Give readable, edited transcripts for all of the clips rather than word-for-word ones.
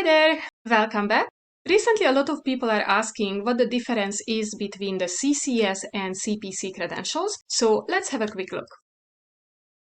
there! Welcome back! Recently, a lot of people are asking what the difference is between the CCS and CPC credentials, so let's have a quick look.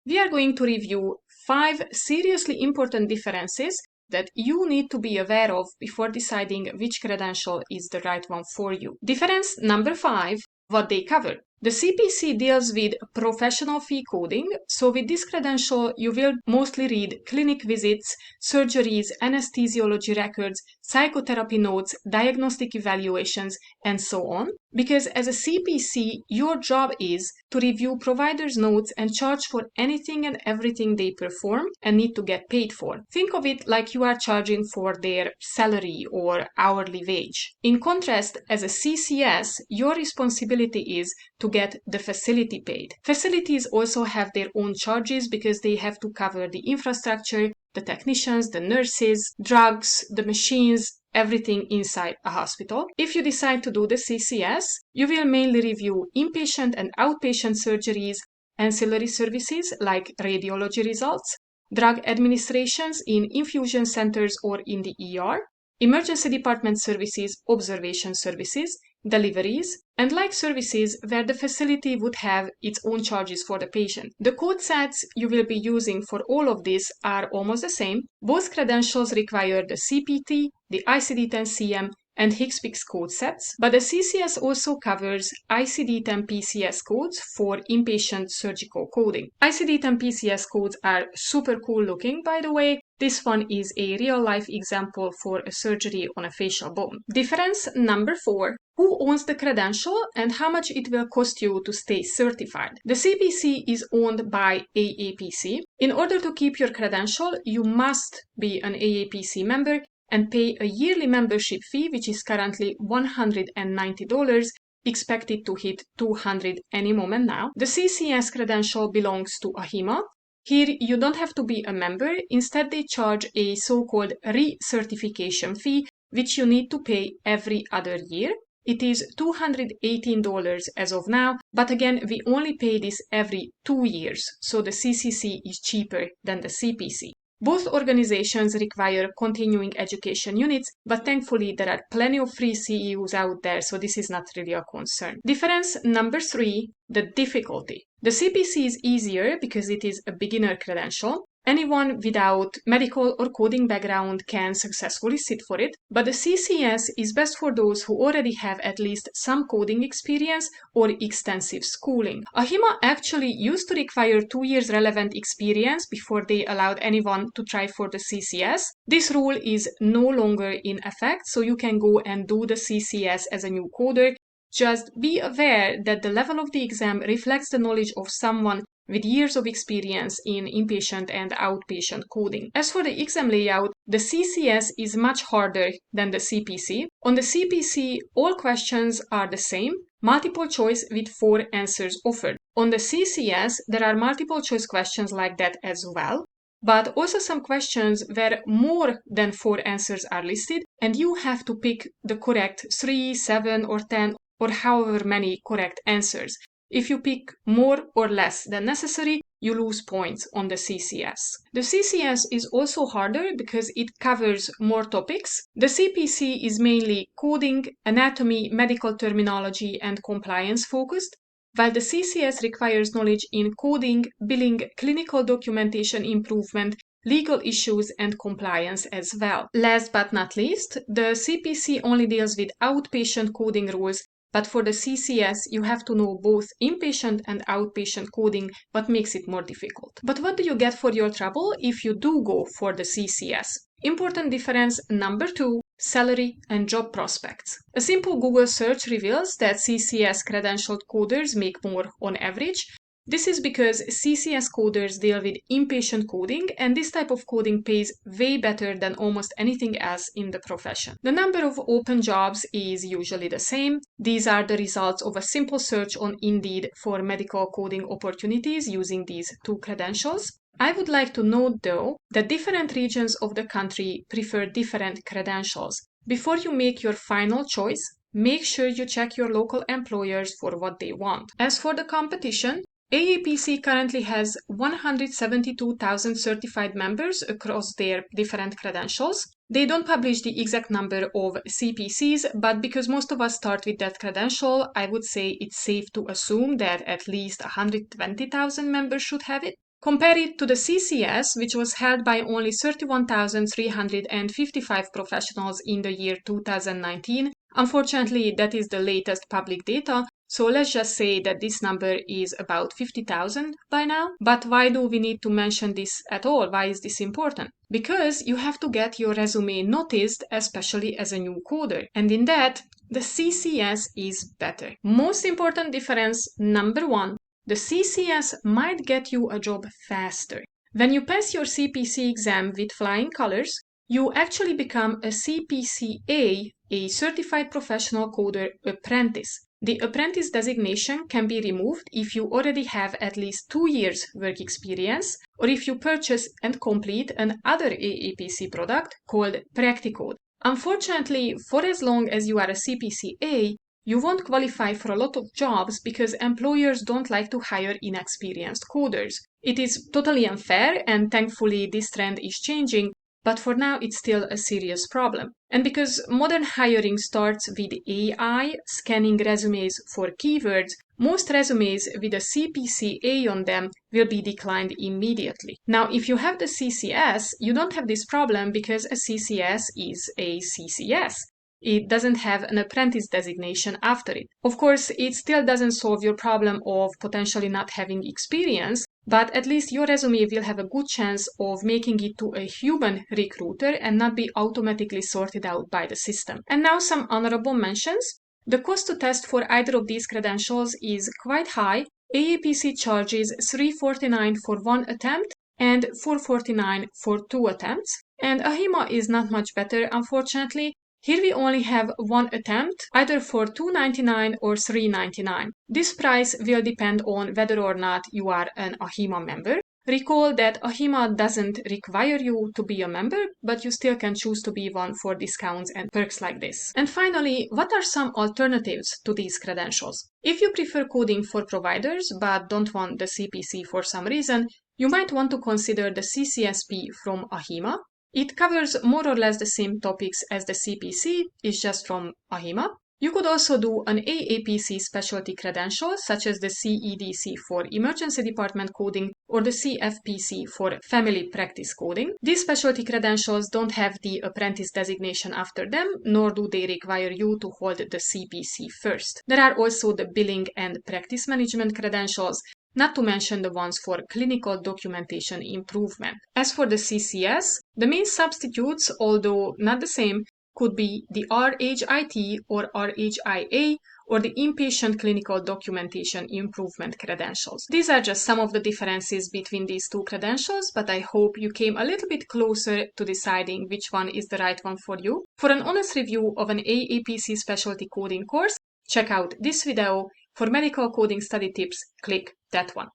We are going to review 5 seriously important differences that you need to be aware of before deciding which credential is the right one for you. Difference number 5, what they cover. The CPC deals with professional fee coding, so with this credential you will mostly read clinic visits, surgeries, anesthesiology records, psychotherapy notes, diagnostic evaluations, and so on. Because as a CPC, your job is to review providers' notes and charge for anything and everything they perform and need to get paid for. Think of it like you are charging for their salary or hourly wage. In contrast, as a CCS, your responsibility is to get the facility paid. Facilities also have their own charges because they have to cover the infrastructure, the technicians, the nurses, drugs, the machines, everything inside a hospital. If you decide to do the CCS, you will mainly review inpatient and outpatient surgeries, ancillary services like radiology results, drug administrations in infusion centers or in the ER, emergency department services, observation services, deliveries, and like services where the facility would have its own charges for the patient. The code sets you will be using for all of this are almost the same. Both credentials require the CPT, the ICD-10-CM, and HCPCS code sets, but the CCS also covers ICD-10 PCS codes for inpatient surgical coding. ICD-10 PCS codes are super cool looking, by the way. This one is a real-life example for a surgery on a facial bone. Difference number 4. Who owns the credential and how much it will cost you to stay certified? The CPC is owned by AAPC. In order to keep your credential, you must be an AAPC member and pay a yearly membership fee, which is currently $190, expected to hit $200 any moment now. The CCS credential belongs to AHIMA. Here, you don't have to be a member. Instead, they charge a so-called recertification fee, which you need to pay every other year. It is $218 as of now, but again, we only pay this every 2 years, so the CCC is cheaper than the CPC. Both organizations require continuing education units, but thankfully there are plenty of free CEUs out there, so this is not really a concern. Difference number 3, the difficulty. The CPC is easier because it is a beginner credential. Anyone without medical or coding background can successfully sit for it, but the CCS is best for those who already have at least some coding experience or extensive schooling. AHIMA actually used to require 2 years relevant experience before they allowed anyone to try for the CCS. This rule is no longer in effect, so you can go and do the CCS as a new coder. Just be aware that the level of the exam reflects the knowledge of someone with years of experience in inpatient and outpatient coding. As for the exam layout, the CCS is much harder than the CPC. On the CPC, all questions are the same, multiple choice with 4 answers offered. On the CCS, there are multiple choice questions like that as well, but also some questions where more than 4 answers are listed, and you have to pick the correct 3, 7, or 10, or however many correct answers. If you pick more or less than necessary, you lose points on the CCS. The CCS is also harder because it covers more topics. The CPC is mainly coding, anatomy, medical terminology, and compliance focused, while the CCS requires knowledge in coding, billing, clinical documentation improvement, legal issues, and compliance as well. Last but not least, the CPC only deals with outpatient coding rules, but for the CCS, you have to know both inpatient and outpatient coding, what makes it more difficult. But what do you get for your trouble if you do go for the CCS? Important difference number 2, salary and job prospects. A simple Google search reveals that CCS credentialed coders make more on average. This is because CCS coders deal with inpatient coding, and this type of coding pays way better than almost anything else in the profession. The number of open jobs is usually the same. These are the results of a simple search on Indeed for medical coding opportunities using these 2 credentials. I would like to note, though, that different regions of the country prefer different credentials. Before you make your final choice, make sure you check your local employers for what they want. As for the competition, AAPC currently has 172,000 certified members across their different credentials. They don't publish the exact number of CPCs, but because most of us start with that credential, I would say it's safe to assume that at least 120,000 members should have it. Compare it to the CCS, which was held by only 31,355 professionals in the year 2019. Unfortunately, that is the latest public data, so let's just say that this number is about 50,000 by now. But why do we need to mention this at all? Why is this important? Because you have to get your resume noticed, especially as a new coder. And in that, the CCS is better. Most important difference, number one, the CCS might get you a job faster. When you pass your CPC exam with flying colors, you actually become a CPCA, a Certified Professional Coder Apprentice. The apprentice designation can be removed if you already have at least 2 years work experience, or if you purchase and complete another AAPC product called Practicode. Unfortunately, for as long as you are a CPCA, you won't qualify for a lot of jobs because employers don't like to hire inexperienced coders. It is totally unfair, and thankfully this trend is changing, but for now it's still a serious problem. And because modern hiring starts with AI scanning resumes for keywords, most resumes with a CPCA on them will be declined immediately. Now, if you have the CCS, you don't have this problem because a CCS is a CCS. It doesn't have an apprentice designation after it. Of course, it still doesn't solve your problem of potentially not having experience, but at least your resume will have a good chance of making it to a human recruiter and not be automatically sorted out by the system. And now some honorable mentions. The cost to test for either of these credentials is quite high. AAPC charges $349 for one attempt and $449 for 2 attempts. And AHIMA is not much better, unfortunately. Here we only have one attempt, either for $299 or $399. This price will depend on whether or not you are an AHIMA member. Recall that AHIMA doesn't require you to be a member, but you still can choose to be one for discounts and perks like this. And finally, what are some alternatives to these credentials? If you prefer coding for providers but don't want the CPC for some reason, you might want to consider the CCSP from AHIMA. It covers more or less the same topics as the CPC, it's just from AHIMA. You could also do an AAPC specialty credential, such as the CEDC for Emergency Department Coding or the CFPC for Family Practice Coding. These specialty credentials don't have the apprentice designation after them, nor do they require you to hold the CPC first. There are also the Billing and Practice Management credentials, not to mention the ones for clinical documentation improvement. As for the CCS, the main substitutes, although not the same, could be the RHIT or RHIA or the Inpatient Clinical Documentation Improvement credentials. These are just some of the differences between these two credentials, but I hope you came a little bit closer to deciding which one is the right one for you. For an honest review of an AAPC specialty coding course, check out this video. For medical coding study tips, click that one.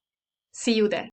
See you there.